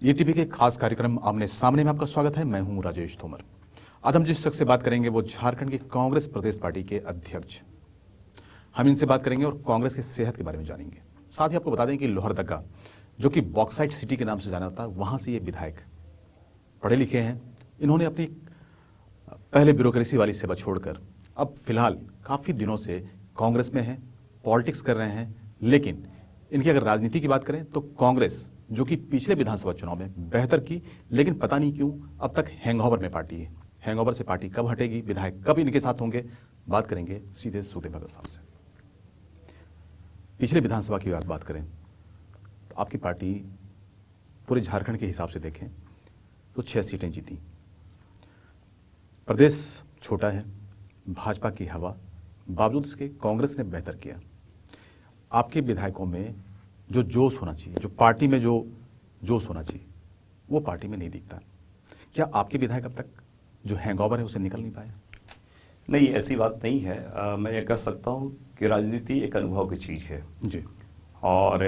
ये टीवी के खास कार्यक्रम आमने सामने में आपका स्वागत है। मैं हूं राजेश तोमर। आज हम जिस शख्स से बात करेंगे वो झारखंड की कांग्रेस प्रदेश पार्टी के अध्यक्ष। हम इनसे बात करेंगे और कांग्रेस की सेहत के बारे में जानेंगे। साथ ही आपको बता दें कि लोहरदगा, जो कि बॉक्साइट सिटी के नाम से जाना जाता है, वहां से ये विधायक पढ़े लिखे हैं। इन्होंने अपनी पहले ब्यूरोक्रेसी वाली सेवा छोड़कर अब फिलहाल काफ़ी दिनों से कांग्रेस में हैं, पॉलिटिक्स कर रहे हैं। लेकिन इनकी अगर राजनीति की बात करें तो कांग्रेस, जो कि पिछले विधानसभा चुनाव में बेहतर की, लेकिन पता नहीं क्यों अब तक हैंगओवर में पार्टी है। हैंगओवर से पार्टी कब हटेगी, विधायक कब इनके साथ होंगे, बात करेंगे सीधे सूदे भगत साहब से। पिछले विधानसभा की बात करें तो आपकी पार्टी पूरे झारखंड के हिसाब से देखें तो 6 सीटें जीती। प्रदेश छोटा है, भाजपा की हवा, बावजूद इसके कांग्रेस ने बेहतर किया। आपके विधायकों में जो जोश होना चाहिए, जो पार्टी में जो जोश होना चाहिए, वो पार्टी में नहीं दिखता। क्या आपके विधायक अब तक जो हैंगओवर है उसे निकल नहीं पाए? नहीं, ऐसी बात नहीं है। मैं ये कह सकता हूँ कि राजनीति एक अनुभव की चीज़ है जी। और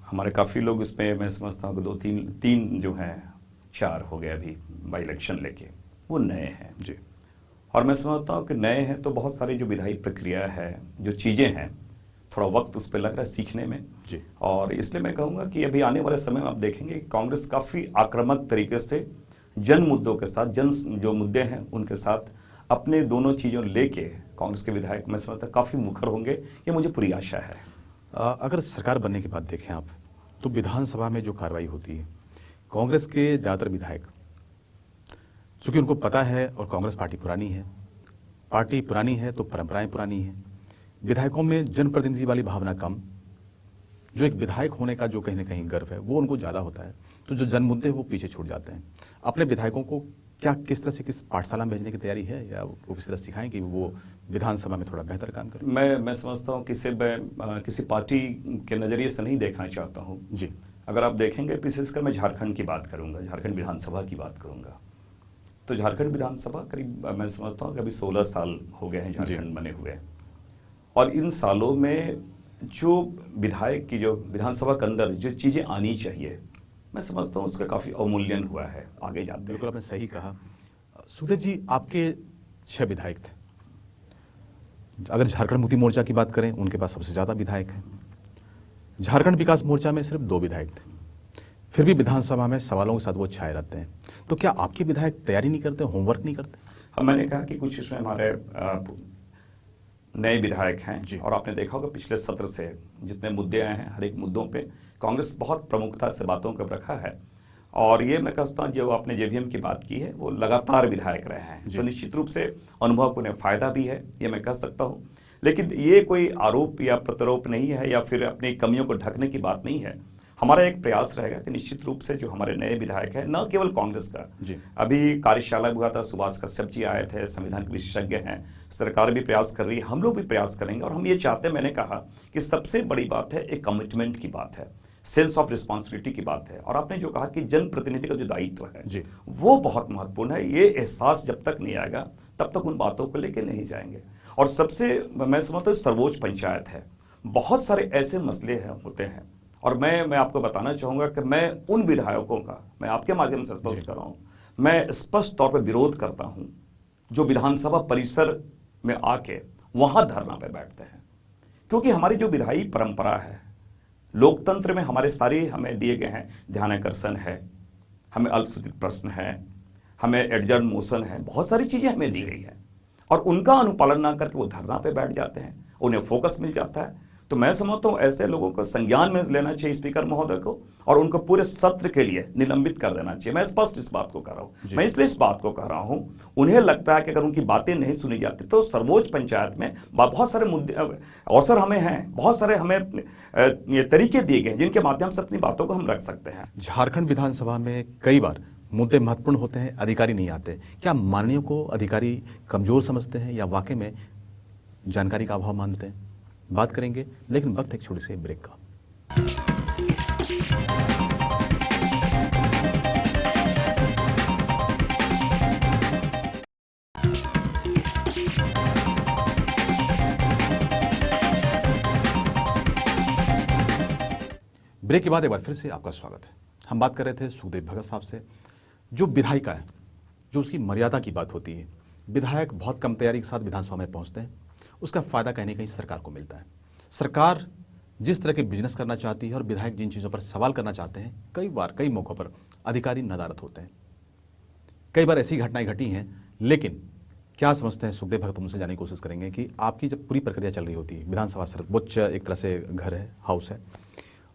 हमारे काफ़ी लोग इसमें, मैं समझता हूँ कि तीन जो हैं, 4 हो गए अभी बाई इलेक्शन लेके, वो नए हैं जी। और मैं समझता हूँ कि नए हैं तो बहुत सारी जो विधायी प्रक्रिया है, जो चीज़ें हैं, थोड़ा वक्त उस पर लग रहा है सीखने में जी। और इसलिए मैं कहूँगा कि अभी आने वाले समय में आप देखेंगे कि कांग्रेस काफ़ी आक्रामक तरीके से जन मुद्दों के साथ, जन जो मुद्दे हैं उनके साथ अपने दोनों चीज़ों लेके कांग्रेस के विधायक मैं समझता काफ़ी मुखर होंगे, ये मुझे पूरी आशा है। अगर सरकार बनने के बाद देखें आप तो विधानसभा में जो कार्रवाई होती है, कांग्रेस के ज़्यादातर विधायक, चूंकि उनको पता है और कांग्रेस पार्टी पुरानी है तो परंपराएं पुरानी हैं, विधायकों में जनप्रतिनिधि वाली भावना कम, जो एक विधायक होने का जो कहीं ना कहीं गर्व है वो उनको ज़्यादा होता है, तो जो जन मुद्दे वो पीछे छूट जाते हैं। अपने विधायकों को क्या किस तरह से किस पाठशाला में भेजने की तैयारी है, या वो किस तरह सिखाएं कि वो विधानसभा में थोड़ा बेहतर काम करें? मैं समझता हूँ कि मैं किसी पार्टी के नज़रिए से नहीं देखना चाहता हूँ जी। अगर आप देखेंगे, विशेषकर मैं झारखंड की बात करूँगा, झारखंड विधानसभा की बात करूँगा, तो झारखंड विधानसभा करीब मैं समझता हूँ कि अभी 16 साल हो गए हैं झारखंड बने हुए, और इन सालों में जो विधायक की जो विधानसभा के अंदर जो चीज़ें आनी चाहिए, मैं समझता हूँ उसका काफ़ी अवमूल्यन हुआ है आगे जाते। बिल्कुल आपने सही कहा। सुखदेव जी, आपके 6 विधायक थे। अगर झारखंड मुक्ति मोर्चा की बात करें, उनके पास सबसे ज़्यादा विधायक हैं। झारखंड विकास मोर्चा में सिर्फ 2 विधायक थे, फिर भी विधानसभा में सवालों के साथ वो छाए रहते हैं। तो क्या आपके विधायक तैयारी नहीं करते, होमवर्क नहीं करते? हाँ, मैंने कहा कि कुछ इसमें हमारे नए विधायक हैं और आपने देखा होगा पिछले सत्र से जितने मुद्दे आए हैं, हर एक मुद्दों पे कांग्रेस बहुत प्रमुखता से बातों को रखा है, और ये मैं कहता हूँ जो आपने जेवीएम की बात की है वो लगातार विधायक रहे हैं, तो निश्चित रूप से अनुभव को उन्हें फायदा भी है, ये मैं कह सकता हूँ। लेकिन ये कोई आरोप या प्रत्यारोप नहीं है या फिर अपनी कमियों को ढकने की बात नहीं है। हमारा एक प्रयास रहेगा कि निश्चित रूप से जो हमारे नए विधायक हैं, न केवल कांग्रेस का, अभी कार्यशाला हुआ था, सुभाष कश्यप जी आए थे, संविधान के विशेषज्ञ हैं, सरकार भी प्रयास कर रही है, हम लोग भी प्रयास करेंगे, और हम ये चाहते हैं, मैंने कहा कि सबसे बड़ी बात है एक कमिटमेंट की बात है, सेंस ऑफ रिस्पॉन्सिबिलिटी की बात है, और आपने जो कहा कि जनप्रतिनिधि का जो दायित्व है वो बहुत महत्वपूर्ण है। ये एहसास जब तक नहीं आएगा तब तक उन बातों को लेकर नहीं जाएंगे। और सबसे मैं समझता हूँ सर्वोच्च पंचायत है, बहुत सारे ऐसे मसले होते हैं, और मैं आपको बताना चाहूँगा कि मैं उन विधायकों का, मैं आपके माध्यम से स्पष्ट कर रहा हूँ, मैं स्पष्ट तौर पर विरोध करता हूँ जो विधानसभा परिसर में आके वहाँ धरना पे बैठते हैं, क्योंकि हमारी जो विधायी परंपरा है, लोकतंत्र में हमारे सारे हमें दिए गए हैं, ध्यानाकर्षण है, हमें अल्पसूचित प्रश्न है, हमें एडजर्न मोशन है, बहुत सारी चीज़ें हमें दी गई है, और उनका अनुपालन ना करके वो धरना पे बैठ जाते हैं, उन्हें फोकस मिल जाता है। तो मैं समझता हूँ ऐसे लोगों को संज्ञान में लेना चाहिए स्पीकर महोदय को, और उनको पूरे सत्र के लिए निलंबित कर देना चाहिए। मैं स्पष्ट इस बात को कह रहा हूँ, मैं इसलिए इस बात को कह रहा हूँ, उन्हें लगता है कि अगर उनकी बातें नहीं सुनी जाती तो सर्वोच्च पंचायत में बहुत सारे मुद्दे अवसर हमें हैं, बहुत सारे हमें ये तरीके दिए गए जिनके माध्यम से अपनी बातों को हम रख सकते हैं। झारखंड विधानसभा में कई बार मुद्दे महत्वपूर्ण होते हैं, अधिकारी नहीं आते। क्या माननीयों को अधिकारी कमजोर समझते हैं या वाकई में जानकारी का अभाव मानते हैं? बात करेंगे, लेकिन वक्त एक छोटे से ब्रेक का। ब्रेक के बाद एक बार फिर से आपका स्वागत है। हम बात कर रहे थे सुखदेव भगत साहब से। जो विधायिका है, जो उसकी मर्यादा की बात होती है, विधायक बहुत कम तैयारी के साथ विधानसभा में पहुंचते हैं, उसका फायदा कहीं ना कहीं सरकार को मिलता है। सरकार जिस तरह के बिजनेस करना चाहती है और विधायक जिन चीज़ों पर सवाल करना चाहते हैं, कई बार कई मौक़ों पर अधिकारी नदारद होते हैं। कई बार ऐसी घटनाएं घटी हैं। लेकिन क्या समझते हैं सुखदेव भगत, उनसे जानने की कोशिश करेंगे कि आपकी जब पूरी प्रक्रिया चल रही होती है, विधानसभा सर्वोच्च एक तरह से घर है, हाउस है,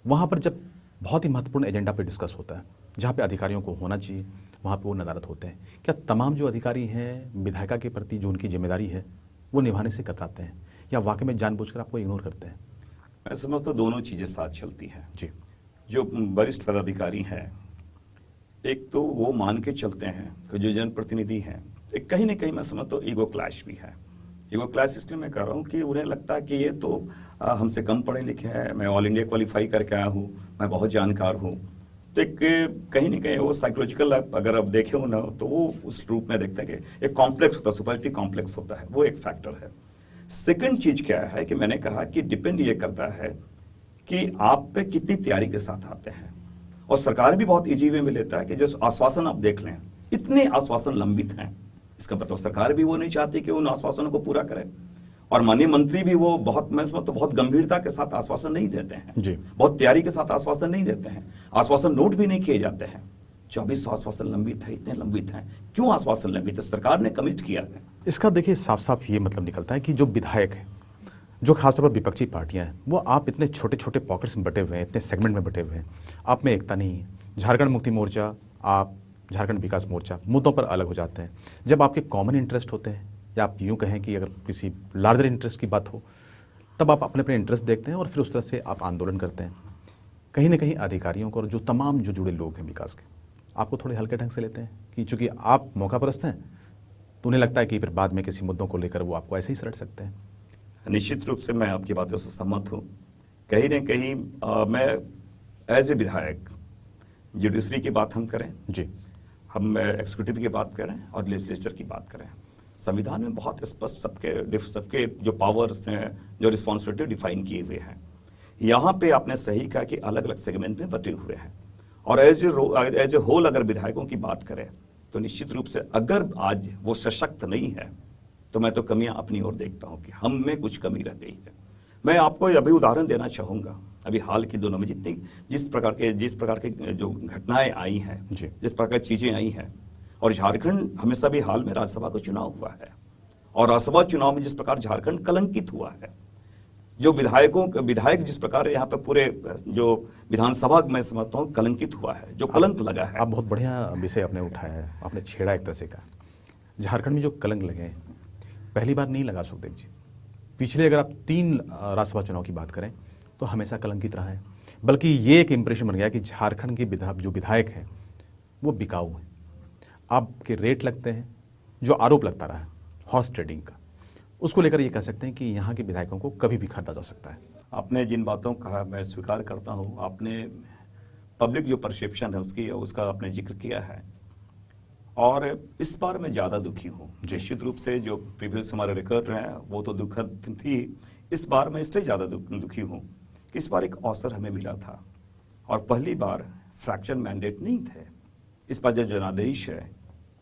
वहाँ पर जब बहुत ही महत्वपूर्ण एजेंडा पे डिस्कस होता है, जहाँ पे अधिकारियों को होना चाहिए, वहाँ पे वो नदारद होते हैं, क्या तमाम जो अधिकारी हैं विधायिका के प्रति जो उनकी जिम्मेदारी है वो निभाने से कतराते हैं, या वाकई में जानबूझकर आपको इग्नोर करते हैं? मैं समझता हूँ दोनों चीज़ें साथ चलती हैं जी। जो वरिष्ठ पदाधिकारी हैं, एक तो वो मान के चलते हैं कि जो जनप्रतिनिधि हैं, एक कहीं ना कहीं मैं समझता हूँ ईगो क्लैश भी है। ईगो क्लैश इसलिए मैं कर रहा हूँ कि उन्हें लगता है कि ये तो हमसे कम पढ़े लिखे हैं, मैं ऑल इंडिया क्वालिफाई करके आया हूँ, मैं बहुत जानकार हूँ। तो एक कहीं ना कहीं वो साइकोलॉजिकल, अगर आप देखे हो ना, तो वो उस रूप में देखते हैं कि एक कॉम्प्लेक्स होता है, सुपरिटी कॉम्प्लेक्स होता है, वो एक फैक्टर है। सेकंड चीज क्या है कि मैंने कहा कि डिपेंड ये करता है कि आप पे कितनी तैयारी के साथ आते हैं। और सरकार भी बहुत इजी वे में लेता है कि जैसे आश्वासन आप देख लें, इतने आश्वासन लंबित हैं, इसका मतलब सरकार भी वो नहीं चाहती कि उन आश्वासनों को पूरा करे। और माननीय मंत्री भी वो बहुत, मैं समझता हूं, बहुत गंभीरता के साथ आश्वासन नहीं देते हैं जी। बहुत तैयारी के साथ आश्वासन नहीं देते हैं, आश्वासन नोट भी नहीं किए जाते हैं। 2400 आश्वासन लंबित है, इतने लंबित हैं। क्यों आश्वासन लंबित है? सरकार ने कमिट किया है। इसका देखिए साफ साफ ये मतलब निकलता है कि जो विधायक है, जो खासतौर पर विपक्षी पार्टियां हैं, वो आप इतने छोटे छोटे पॉकेट्स में बटे हुए हैं, इतने सेगमेंट में बटे हुए हैं, आप में एकता नहीं है। झारखंड मुक्ति मोर्चा, आप झारखंड विकास मोर्चा, मुद्दों पर अलग हो जाते हैं। जब आपके कॉमन इंटरेस्ट होते हैं, या आप यूँ कहें कि अगर किसी लार्जर इंटरेस्ट की बात हो, तब आप अपने अपने इंटरेस्ट देखते हैं और फिर उस तरह से आप आंदोलन करते हैं। कहीं ना कहीं अधिकारियों को और जो तमाम जो जुड़े लोग हैं विकास के, आपको थोड़े हल्के ढंग से लेते हैं कि चूंकि आप मौका परस्त हैं, तो उन्हें लगता है कि फिर बाद में किसी मुद्दों को लेकर वो आपको ऐसे ही सलट सकते हैं। निश्चित रूप से मैं आपकी बातों से सहमत हूँ। कहीं ना कहीं मैं एज ए विधायक, जुडिशरी की बात हम करें जी, हम एक्सिक्यूटिव की बात करें और लेजिस्लेचर की बात करें, संविधान में बहुत स्पष्ट सबके जो पावर्स हैं, जो रिस्पॉन्सिबिलिटी डिफाइन किए हुए हैं। यहाँ पे आपने सही कहा कि अलग अलग सेगमेंट में बटे हुए हैं। और एज ए होल अगर विधायकों की बात करें तो निश्चित रूप से अगर आज वो सशक्त नहीं है तो मैं तो कमियां अपनी ओर देखता हूं कि हम में कुछ कमी रह गई है। मैं आपको अभी उदाहरण देना चाहूंगा, अभी हाल के दिनों में जिस प्रकार के जो घटनाएं आई हैं, जिस प्रकार की चीजें आई हैं, और झारखंड हमेशा भी हाल में राज्यसभा का चुनाव हुआ है, और राज्यसभा चुनाव में जिस प्रकार झारखंड कलंकित हुआ है, जो विधायक जिस प्रकार यहाँ पे पूरे जो विधानसभा मैं समझता हूँ कलंकित हुआ है, जो कलंक लगा है। आप बहुत बढ़िया विषय आपने उठाया है, आपने छेड़ा एक तरह से का। झारखंड में जो कलंक लगे हैं, पहली बार नहीं लगा सुखदेव जी। पिछले अगर आप 3 राज्यसभा चुनाव की बात करें तो हमेशा कलंकित रहा है। बल्कि ये एक इंप्रेशन बन गया कि झारखंड के जो विधायक हैं वो बिकाऊ हैं। आपके रेट लगते हैं, जो आरोप लगता रहा है हॉर्स ट्रेडिंग का, उसको लेकर ये कह सकते हैं कि यहाँ के विधायकों को कभी भी खरीदा जा सकता है। आपने जिन बातों को कहा मैं स्वीकार करता हूँ। आपने पब्लिक जो परसेप्शन है उसका आपने जिक्र किया है, और इस बार मैं ज़्यादा दुखी हूँ। निश्चित रूप से जो प्रीवियस हमारे रिकॉर्ड रहे हैं वो तो दुखद थी, इस बार मैं इसलिए ज़्यादा दुखी हूँ कि इस बार एक अवसर हमें मिला था, और पहली बार फ्रैक्शन मैंडेट नहीं थे। इस बार जो जनादेश है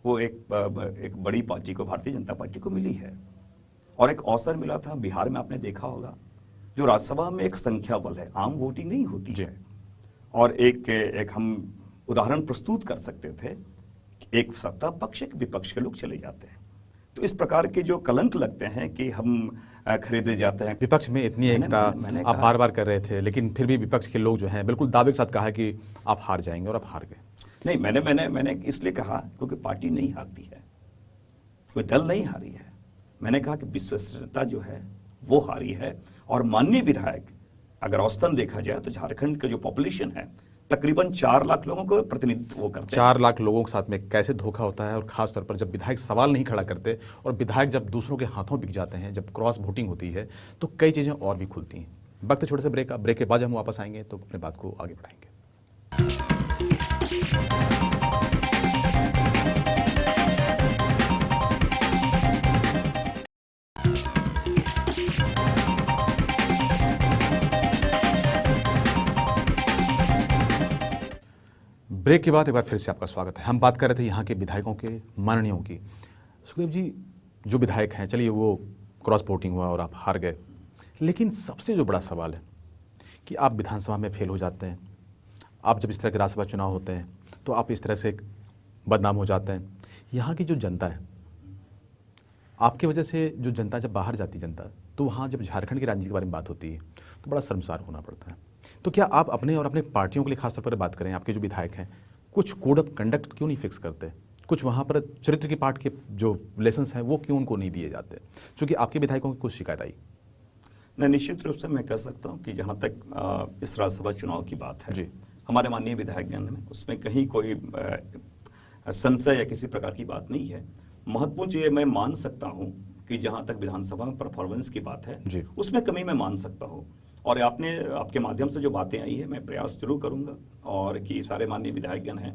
वो एक बड़ी पार्टी को, भारतीय जनता पार्टी को मिली है, और एक अवसर मिला था। बिहार में आपने देखा होगा जो राज्यसभा में एक संख्या बल है, आम वोटिंग नहीं होती है, और एक हम उदाहरण प्रस्तुत कर सकते थे, एक सत्ता पक्ष एक विपक्ष के लोग चले जाते हैं। तो इस प्रकार के जो कलंक लगते हैं कि हम खरीदे जाते हैं। विपक्ष में इतनी एकता आप बार बार कर रहे थे, लेकिन फिर भी विपक्ष के लोग जो हैं बिल्कुल दावे के साथ कहा कि आप हार जाएंगे, और आप हार गए। नहीं, मैंने इसलिए कहा क्योंकि पार्टी नहीं हारती है, कोई दल नहीं हारी है। मैंने कहा कि विश्वसनीयता जो है वो हारी है। और माननीय विधायक, अगर औसतन देखा जाए तो झारखंड का जो पॉपुलेशन है तकरीबन 4 लाख लोगों को प्रतिनिधित्व करते हैं। 4 लाख लोगों के साथ में कैसे धोखा होता है, और खासतौर पर जब विधायक सवाल नहीं खड़ा करते और विधायक जब दूसरों के हाथों बिक जाते हैं, जब क्रॉस वोटिंग होती है, तो कई चीजें और भी खुलती हैं। वक्त छोटे से ब्रेक के बाद हम वापस आएंगे तो अपने बात को आगे बढ़ाएंगे। ब्रेक के बाद एक बार फिर से आपका स्वागत है। हम बात कर रहे थे यहाँ के विधायकों के माननीयों की। सुखदेव जी, जो विधायक हैं, चलिए वो क्रॉस वोटिंग हुआ और आप हार गए, लेकिन सबसे जो बड़ा सवाल है कि आप विधानसभा में फेल हो जाते हैं। आप जब इस तरह के राज्यसभा चुनाव होते हैं तो आप इस तरह से बदनाम हो जाते हैं। यहाँ की जो जनता है, आपकी वजह से जो जनता जब बाहर जाती जनता, तो वहाँ जब झारखंड की राजनीति के बारे में बात होती है तो बड़ा शर्मसार होना पड़ता है। तो क्या आप अपने और अपने पार्टियों के लिए खासतौर पर बात करें, आपके जो विधायक हैं, कुछ कोड ऑफ कंडक्ट क्यों नहीं फिक्स करते? कुछ वहाँ पर चरित्र के पाठ के जो लेसन्स हैं वो क्यों उनको नहीं दिए जाते? क्योंकि आपके विधायकों की कुछ शिकायत आई। नहीं, निश्चित रूप से मैं कह सकता हूँ कि जहाँ तक इस राज्यसभा चुनाव की बात है जी, हमारे माननीय विधायकगण में उसमें कहीं कोई संशय या किसी प्रकार की बात नहीं है। महत्वपूर्ण चीज मैं मान सकता हूँ कि जहाँ तक विधानसभा में परफॉर्मेंस की बात है जी, उसमें कमी मैं मान सकता हूँ। और आपके माध्यम से जो बातें आई है मैं प्रयास जरूर करूँगा और कि सारे माननीय विधायकगण हैं,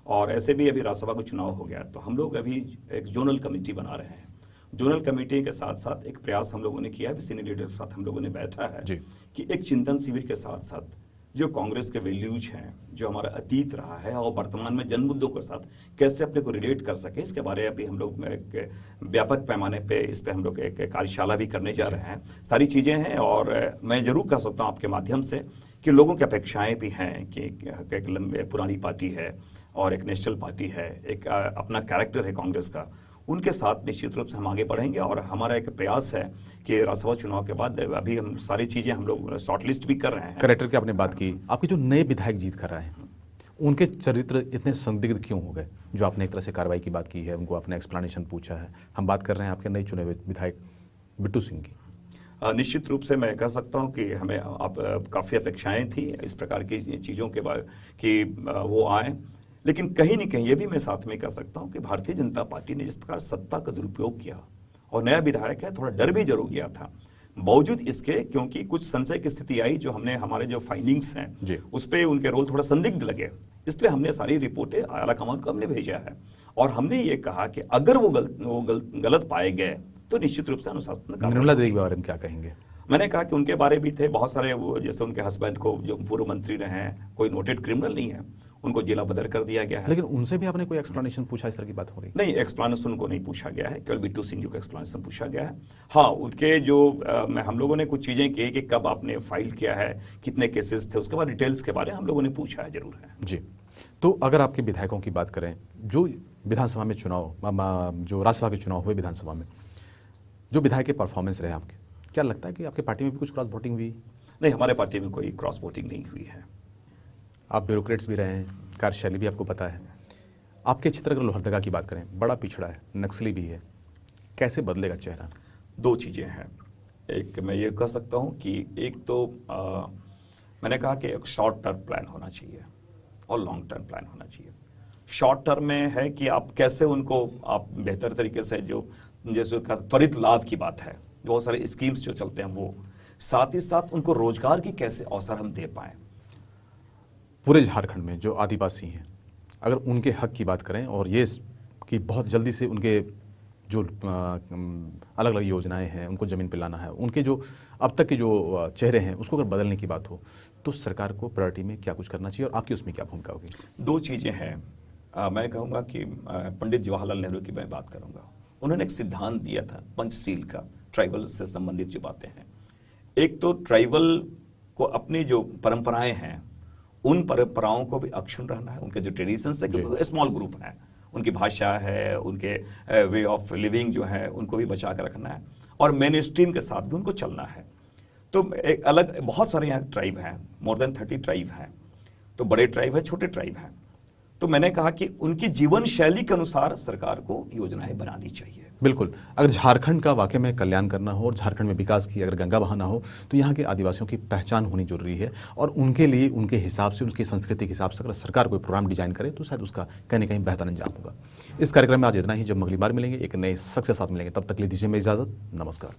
और ऐसे भी अभी राज्यसभा का चुनाव हो गया तो हम लोग अभी एक जोनल कमेटी बना रहे हैं। जोनल कमेटी के साथ साथ एक प्रयास हम लोगों ने किया है, सीनियर लीडर के साथ हम लोगों ने बैठा है जी, कि एक चिंतन शिविर के साथ साथ जो कांग्रेस के वैल्यूज हैं, जो हमारा अतीत रहा है और वर्तमान में जन मुद्दों के साथ कैसे अपने को रिलेट कर सके, इसके बारे में अभी हम लोग एक व्यापक पैमाने पे इस पे हम लोग एक कार्यशाला भी करने जा रहे हैं। सारी चीज़ें हैं और मैं जरूर कह सकता हूँ आपके माध्यम से कि लोगों की अपेक्षाएं भी हैं कि एक लंबे पुरानी पार्टी है और एक नेशनल पार्टी है, एक अपना कैरेक्टर है कांग्रेस का, उनके साथ निश्चित रूप से हम आगे बढ़ेंगे। और हमारा एक प्रयास है कि राज्यसभा चुनाव के बाद अभी हम सारी चीज़ें हम लोग शॉर्टलिस्ट भी कर रहे हैं। करेक्टर की आपने बात की, आपके जो नए विधायक जीत कर रहे हैं उनके चरित्र इतने संदिग्ध क्यों हो गए? जो आपने एक तरह से कार्रवाई की बात की है, उनको आपने एक्सप्लेनेशन पूछा है। हम बात कर रहे हैं आपके नए चुने हुए विधायक बिट्टू सिंह की। निश्चित रूप से मैं कह सकता हूं कि हमें काफ़ी अपेक्षाएं थी इस प्रकार की चीज़ों के बारे कि वो आए, लेकिन कहीं न कहीं ये भी मैं साथ में कह सकता हूं कि भारतीय जनता पार्टी ने जिस प्रकार सत्ता का दुरुपयोग किया और नया विधायक है, थोड़ा डर भी जरूर गया था। बावजूद इसके, क्योंकि कुछ संशय की स्थिति आई, जो हमने हमारे जो फाइंडिंग्स हैं उस पर उनके रोल थोड़ा संदिग्ध लगे, इसलिए हमने सारी रिपोर्टें आलाकमान को हमने भेजा है और हमने ये कहा कि अगर वो गलत पाए गए तो निश्चित रूप से अनुशासन का। निर्मला देवी के बारे में क्या कहेंगे? मैंने कहा कि उनके बारे भी थे बहुत सारे, वो जैसे उनके हस्बैंड को जो पूर्व मंत्री रहे हैं, कोई नोटेड क्रिमिनल नहीं है, उनको जिला बदर कर दिया गया है। लेकिन उनसे भी आपने कोई एक्सप्लेनेशन पूछा? इस तरह की बात हो रही? नहीं, एक्सप्लेनेशन उनको नहीं पूछा गया है, केवल बिट्टू सिंह जी को एक्सप्लेनेशन पूछा गया है। हाँ, उनके जो हम लोगों ने कुछ चीज़ें की कि कब आपने फाइल किया है, कितने केसेस थे, उसके बाद डिटेल्स के बारे में हम लोगों ने पूछा है, जरूर है जी। तो अगर आपके विधायकों की बात करें, जो विधानसभा में चुनाव, जो राज्यसभा के चुनाव हुए विधानसभा में, जो विधायक के परफॉर्मेंस रहे आपके, क्या लगता है कि आपके पार्टी में भी कुछ क्रॉस वोटिंग हुई? नहीं, हमारे पार्टी में कोई क्रॉस वोटिंग नहीं हुई है। आप ब्यूरोक्रेट्स भी रहे हैं, कार्यशैली भी आपको पता है। आपके क्षेत्र अगर लोहरदगा की बात करें, बड़ा पिछड़ा है, नक्सली भी है, कैसे बदलेगा चेहरा? दो चीज़ें हैं। एक मैं ये कह सकता हूँ कि एक तो मैंने कहा कि एक शॉर्ट टर्म प्लान होना चाहिए और लॉन्ग टर्म प्लान होना चाहिए। शॉर्ट टर्म में है कि आप कैसे उनको आप बेहतर तरीके से, जो जैसे त्वरित लाभ की बात है, बहुत सारे स्कीम्स जो चलते हैं वो, साथ ही साथ उनको रोजगार की कैसे अवसर हम दे पाएं। पूरे झारखंड में जो आदिवासी हैं, अगर उनके हक की बात करें और ये कि बहुत जल्दी से उनके जो अलग अलग योजनाएं हैं उनको ज़मीन पे लाना है, उनके जो अब तक के जो चेहरे हैं उसको अगर बदलने की बात हो तो सरकार को प्रायोरिटी में क्या कुछ करना चाहिए और आपकी उसमें क्या भूमिका होगी? दो चीज़ें हैं। मैं कहूँगा कि पंडित जवाहरलाल नेहरू की मैं बात करूँगा। उन्होंने एक सिद्धांत दिया था पंचशील का, ट्राइबल से संबंधित जो बातें हैं। एक तो ट्राइबल को अपनी जो परंपराएं हैं उन परंपराओं को भी अक्षुण्ण रहना है, उनके जो ट्रेडिशंस है, स्मॉल ग्रुप हैं, उनकी भाषा है, उनके वे ऑफ लिविंग जो है उनको भी बचा कर रखना है और मेन स्ट्रीम के साथ भी उनको चलना है। तो एक अलग बहुत सारे यहाँ ट्राइब हैं, मोर देन 30 ट्राइब हैं, तो बड़े ट्राइब है, छोटे ट्राइब हैं। तो मैंने कहा कि उनकी जीवन शैली के अनुसार सरकार को योजनाएं बनानी चाहिए। बिल्कुल, अगर झारखंड का वाकई में कल्याण करना हो और झारखंड में विकास की अगर गंगा बहाना हो तो यहाँ के आदिवासियों की पहचान होनी जरूरी है और उनके लिए उनके हिसाब से, उनकी संस्कृति के हिसाब से अगर सरकार कोई प्रोग्राम डिजाइन करे तो शायद उसका कहीं ना कहीं बेहतर अंजाम होगा। इस कार्यक्रम में आज इतना ही। जब अगली बार मिलेंगे एक नए शख्स के साथ मिलेंगे, तब तक ले दीजिए मैं इजाज़त। नमस्कार।